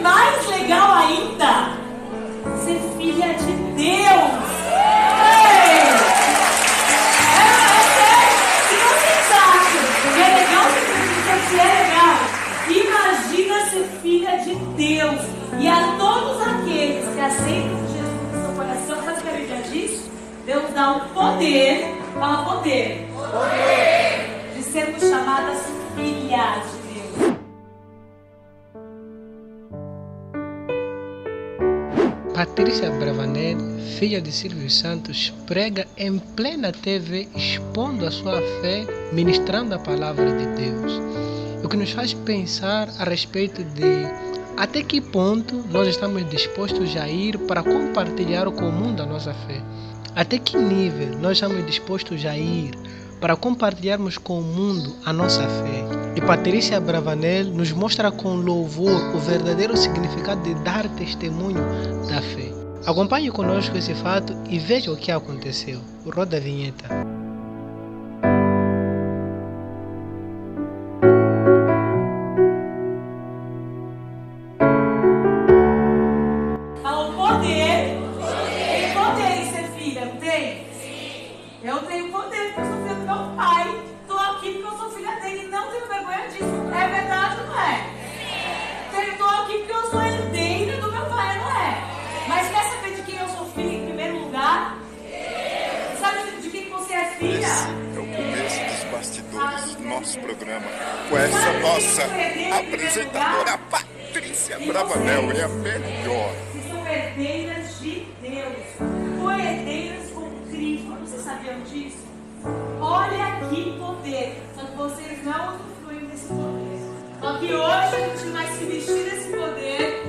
mais legal ainda, ser filha de Deus. Ei! Se vocês acham que é legal se é legal, imagina ser filha de Deus. E a todos aqueles que aceitam Jesus no seu coração, sabe o que a Bíblia diz? Deus dá o poder, fala poder, de sermos chamadas filhas de Deus. Patrícia Abravanel, filha de Silvio Santos, prega em plena TV, expondo a sua fé, ministrando a palavra de Deus. O que nos faz pensar a respeito de até que ponto nós estamos dispostos a ir para compartilhar com o mundo a nossa fé. Até que nível nós estamos dispostos a ir para compartilharmos com o mundo a nossa fé. E Patrícia Abravanel nos mostra com louvor o verdadeiro significado de dar testemunho da fé. Acompanhe conosco esse fato e veja o que aconteceu. Roda a vinheta. Fala o poder. Tem poder em ser filha, não tem? Sim. Eu tenho poder porque eu sou filha do meu pai. Estou aqui porque eu sou filha dele e não tenho vergonha disso. É verdade ou não é? Sim. Estou aqui porque eu sou herdeira do meu pai, não é? Mas quer saber de quem eu sou filha em primeiro lugar? Sabe de quem você é filha? Esse é o começo dos bastidores do nosso programa. Com essa nossa apresentadora Patrícia Abravanel, é a melhor. Vocês são herdeiras de Deus. Co-herdeiras com Cristo. Vocês sabiam disso? Olha que poder. Só que vocês não usufruem desse poder. Só que hoje a gente vai se vestir desse poder.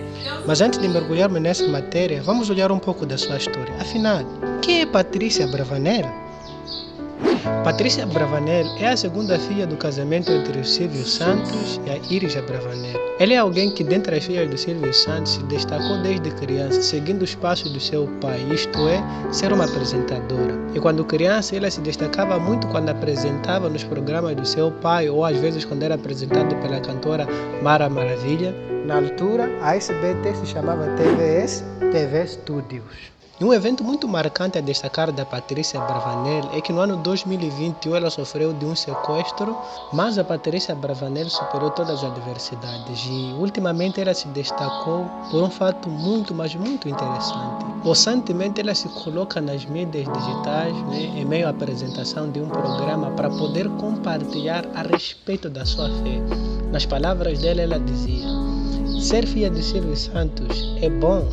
Mas antes de mergulharmos nessa matéria, vamos olhar um pouco da sua história. Afinal, quem é Patrícia Abravanel? Patrícia Abravanel é a segunda filha do casamento entre o Silvio Santos e a Iris Abravanel. Ela é alguém que, dentre as filhas do Silvio Santos, se destacou desde criança, seguindo os passos do seu pai, isto é, ser uma apresentadora. E quando criança, ela se destacava muito quando apresentava nos programas do seu pai, ou às vezes quando era apresentado pela cantora Mara Maravilha. Na altura, a SBT se chamava TVS, TV Studios. E um evento muito marcante a destacar da Patrícia Abravanel é que no ano 2021 ela sofreu de um sequestro, mas a Patrícia Abravanel superou todas as adversidades e ultimamente ela se destacou por um fato muito, mas muito interessante. Constantemente ela se coloca nas mídias digitais, em meio à apresentação de um programa para poder compartilhar a respeito da sua fé. Nas palavras dela, ela dizia: ser filha de Silvio Santos é bom.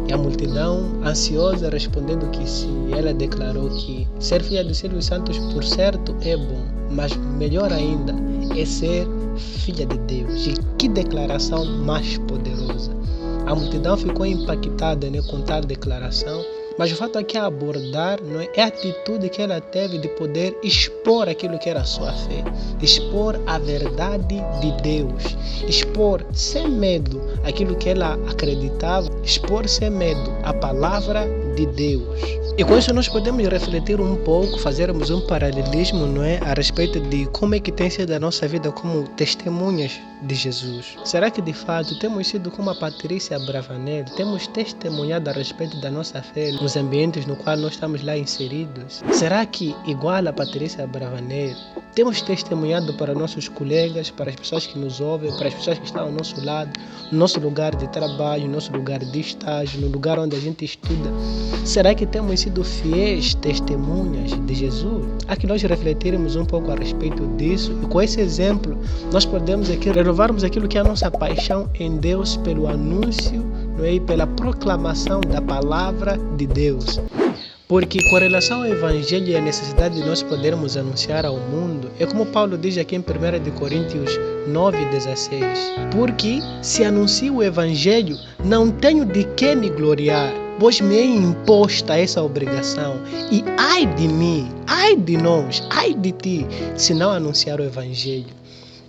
E a multidão, ansiosa, respondendo que sim. Ela declarou que ser filha de Silvio Santos, por certo, é bom, mas melhor ainda é ser filha de Deus. E que declaração mais poderosa! A multidão ficou impactada com tal declaração, mas o fato aqui a abordar é a atitude que ela teve de poder expor aquilo que era a sua fé, expor a verdade de Deus, expor sem medo aquilo que ela acreditava, expor sem medo a palavra de Deus. E com isso nós podemos refletir um pouco, fazermos um paralelismo, a respeito de como é que tem sido a nossa vida como testemunhas de Jesus. Será que de fato temos sido como a Patrícia Abravanel? Temos testemunhado a respeito da nossa fé nos ambientes no qual nós estamos lá inseridos? Será que, igual a Patrícia Abravanel, temos testemunhado para nossos colegas, para as pessoas que nos ouvem, para as pessoas que estão ao nosso lado, no nosso lugar de trabalho, no nosso lugar de estágio, no lugar onde a gente estuda? Será que temos sido fiéis testemunhas de Jesus? Há que nós refletirmos um pouco a respeito disso e com esse exemplo nós podemos aqui renovarmos aquilo que é a nossa paixão em Deus pelo anúncio e pela proclamação da palavra de Deus. Porque com relação ao Evangelho e a necessidade de nós podermos anunciar ao mundo, é como Paulo diz aqui em 1 Coríntios 9:16. Porque se anuncio o Evangelho, não tenho de que me gloriar, pois me é imposta essa obrigação. E ai de mim, ai de nós, ai de ti, se não anunciar o Evangelho.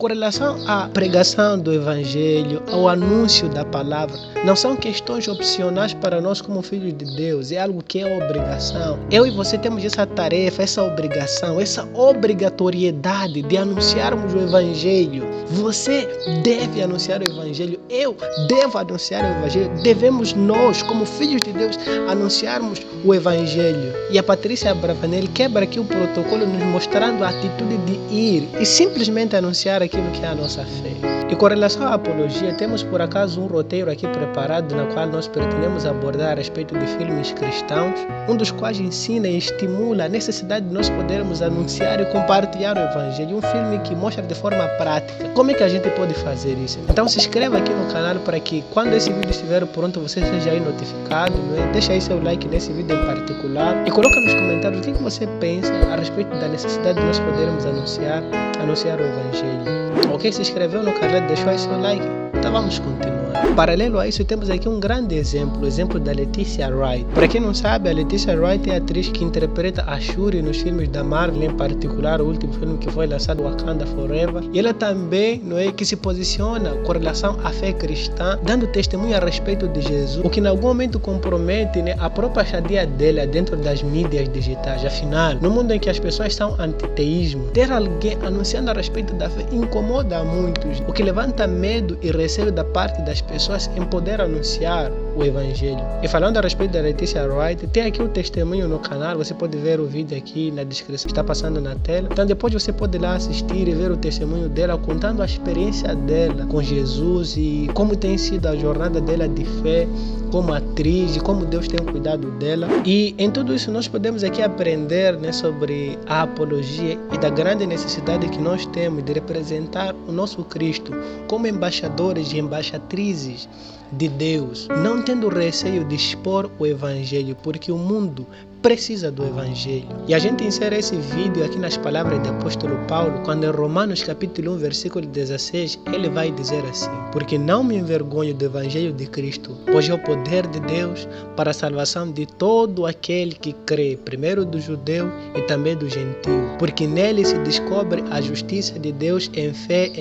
com relação à pregação do Evangelho, ao anúncio da palavra, não são questões opcionais para nós como filhos de Deus, é algo que é obrigação. Eu e você temos essa tarefa, essa obrigação, essa obrigatoriedade de anunciarmos o Evangelho. Você deve anunciar o Evangelho, eu devo anunciar o Evangelho, devemos nós, como filhos de Deus, anunciarmos o Evangelho. E a Patrícia Abravanel quebra aqui o protocolo, nos mostrando a atitude de ir e simplesmente anunciar aquilo que é a nossa fé. E com relação à apologia, temos por acaso um roteiro aqui preparado, na qual nós pretendemos abordar a respeito de filmes cristãos, um dos quais ensina e estimula a necessidade de nós podermos anunciar e compartilhar o Evangelho. Um filme que mostra de forma prática como é que a gente pode fazer isso. Então se inscreva aqui no canal para que quando esse vídeo estiver pronto você seja aí notificado, não é? Deixa aí seu like nesse vídeo em particular e coloca nos comentários o que você pensa a respeito da necessidade de nós podermos anunciar o Evangelho. Ok? Se inscreveu no canal, deixou aí seu like? Então vamos continuar. Paralelo a isso, temos aqui um grande exemplo, o exemplo da Leticia Wright. Para quem não sabe, a Leticia Wright é a atriz que interpreta a Shuri nos filmes da Marvel, em particular o último filme que foi lançado, Wakanda Forever. E ela também, não é, que se posiciona com relação à fé cristã, dando testemunho a respeito de Jesus, o que em algum momento compromete, né, a própria estadia dela dentro das mídias digitais. Afinal, no mundo em que as pessoas são antiteísmo, ter alguém anunciando a respeito da fé incomoda a muitos, o que levanta medo e receio da parte das pessoas em poder anunciar o Evangelho. E falando a respeito da Leticia Wright, tem aqui o testemunho no canal, você pode ver o vídeo aqui na descrição, está passando na tela. Então depois você pode ir lá assistir e ver o testemunho dela, contando a experiência dela com Jesus e como tem sido a jornada dela de fé como atriz e como Deus tem cuidado dela. E em tudo isso nós podemos aqui aprender, né, sobre a apologia e da grande necessidade que nós temos de representar o nosso Cristo como embaixadores e embaixatrizes de Deus, não tendo receio de expor o Evangelho, porque o mundo precisa do Evangelho. E a gente insere esse vídeo aqui nas palavras do apóstolo Paulo, quando em Romanos capítulo 1, versículo 16, ele vai dizer assim: porque não me envergonho do Evangelho de Cristo, pois é o poder de Deus para a salvação de todo aquele que crê, primeiro do judeu e também do gentio, porque nele se descobre a justiça de Deus em fé,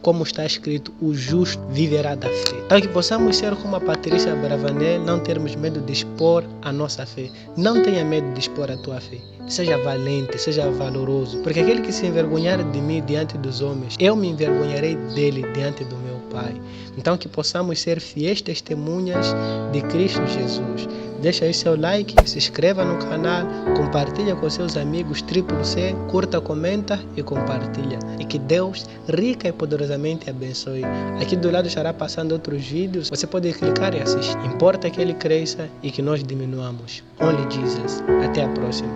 como está escrito, o justo viverá da fé. Então que possamos ser como a Patrícia Abravanel, não termos medo de expor a nossa fé. Não tenha medo de expor a tua fé. Seja valente, seja valoroso, porque aquele que se envergonhar de mim diante dos homens, eu me envergonharei dele diante do meu Pai. Então que possamos ser fiéis testemunhas de Cristo Jesus. Deixa aí seu like, se inscreva no canal, compartilha com seus amigos, C, curta, comenta e compartilha. E que Deus rica e poderosamente abençoe. Aqui do lado estará passando outros vídeos, você pode clicar e assistir. Importa que ele cresça e que nós diminuamos. Only Jesus. Até a próxima.